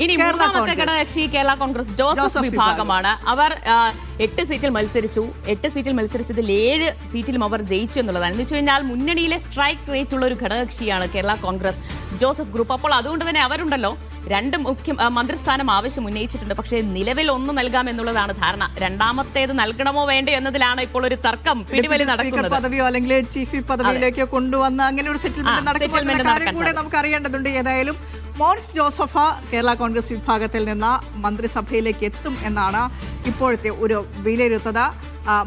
ഇനി മൂന്നാമത്തെ ഘടകകക്ഷി കേരള കോൺഗ്രസ് ജോസഫ് വിഭാഗമാണ്. അവർ 8 സീറ്റിൽ മത്സരിച്ചു. 8 സീറ്റിൽ മത്സരിച്ചതിൽ 7 സീറ്റിലും അവർ ജയിച്ചു എന്നുള്ളതാണ്. എന്ന് വെച്ച് കഴിഞ്ഞാൽ മുന്നണിയിലെ സ്ട്രൈക്ക് റേറ്റ് ഉള്ള ഒരു ഘടകകക്ഷിയാണ് കേരള കോൺഗ്രസ് ജോസഫ് ഗ്രൂപ്പ്. അപ്പോൾ അതുകൊണ്ട് തന്നെ അവരുണ്ടല്ലോ 2 മന്ത്രിസ്ഥാനം ആവശ്യം ഉന്നയിച്ചിട്ടുണ്ട്. പക്ഷേ നിലവിൽ 1 നൽകാം എന്നുള്ളതാണ് ധാരണ. രണ്ടാമത്തേത് നൽകണമോ വേണ്ടയോ എന്നതിലാണ് ഇപ്പോൾ ഒരു തർക്കം പിടിവലി നടക്കുന്നത്. പദവിയോ അല്ലെങ്കിൽ ചീഫ് പദവിയിലേക്കോ കൊണ്ടുവന്ന് അങ്ങനെ ഒരു സെറ്റിൽമെന്റ് നടക്കുമ്പോൾ നമുക്ക് അറിയേണ്ടതുണ്ട്. ഏതായാലും മോൻസ് ജോസഫ് കേരള കോൺഗ്രസ് വിഭാഗത്തിൽ നിന്ന് മന്ത്രിസഭയിലേക്ക് എത്തും എന്നാണ് ഇപ്പോഴത്തെ ഒരു വിലയിരുത്തത്.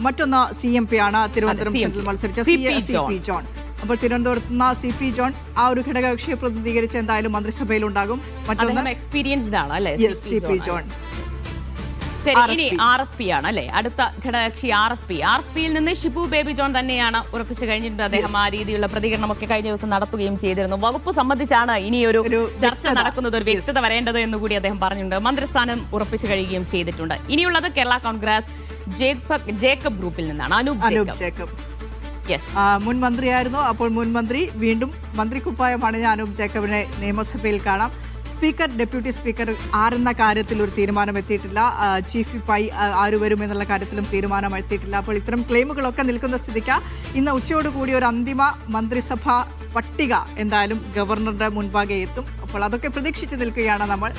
മറ്റൊന്ന് CMP ആണ്, തിരുവനന്തപുരം സെൻട്രൽ മത്സരിച്ച CP ജോൺ. അപ്പോൾ തിരുവനന്തപുരത്ത് നിന്ന് CP ജോൺ ആ ഒരു ഘടകകക്ഷിയെ പ്രതിനിധീകരിച്ച് എന്തായാലും മന്ത്രിസഭയിൽ ഉണ്ടാകും. മറ്റൊന്ന് എക്സ്പീരിയൻസ്ഡ് ആണ് അല്ലേ CP ജോൺ. ഇനി RSP ആണ് അല്ലെ അടുത്ത ഘടകകക്ഷി. RSPയിൽ നിന്ന് ഷിബു ബേബി ജോൺ തന്നെയാണ് ഉറപ്പിച്ചു കഴിഞ്ഞിട്ടുണ്ട്. അദ്ദേഹം ആ രീതിയിലുള്ള പ്രതികരണമൊക്കെ കഴിഞ്ഞ ദിവസം നടത്തുകയും ചെയ്തിരുന്നു. വകുപ്പ് സംബന്ധിച്ചാണ് ഇനി ഒരു ചർച്ച നടക്കുന്നത്, ഒരു വ്യക്തത വരേണ്ടത് എന്നുകൂടി അദ്ദേഹം പറഞ്ഞിട്ടുണ്ട്. മന്ത്രിസ്ഥാനം ഉറപ്പിച്ചു കഴിയുകയും ചെയ്തിട്ടുണ്ട്. ഇനിയുള്ളത് കേരള കോൺഗ്രസ് ജേക്കബ് ഗ്രൂപ്പിൽ നിന്നാണ് അനൂപ് ജേക്കബ്. മുൻ മന്ത്രിയായിരുന്നു. അപ്പോൾ മുൻ മന്ത്രി വീണ്ടും മന്ത്രിക്കുപ്പായമാണ് അനൂപ് ജേക്കബിനെ നിയമസഭയിൽ കാണാം. സ്പീക്കർ, ഡെപ്യൂട്ടി സ്പീക്കർ ആരെന്ന കാര്യത്തിൽ ഒരു തീരുമാനം എത്തിയിട്ടില്ല. ചീഫ് വിപ്പായി ആര് വരും എന്നുള്ള കാര്യത്തിലും തീരുമാനം എത്തിയിട്ടില്ല. അപ്പോൾ ഇത്തരം ക്ലെയിമുകളൊക്കെ നിൽക്കുന്ന സ്ഥിതിക്ക് ഇന്ന് ഉച്ചയോടുകൂടി ഒരു അന്തിമ മന്ത്രിസഭ പട്ടിക എന്തായാലും ഗവർണറുടെ മുൻപാകെ എത്തും. അപ്പോൾ അതൊക്കെ പ്രതീക്ഷിച്ച് നിൽക്കുകയാണ് നമ്മൾ.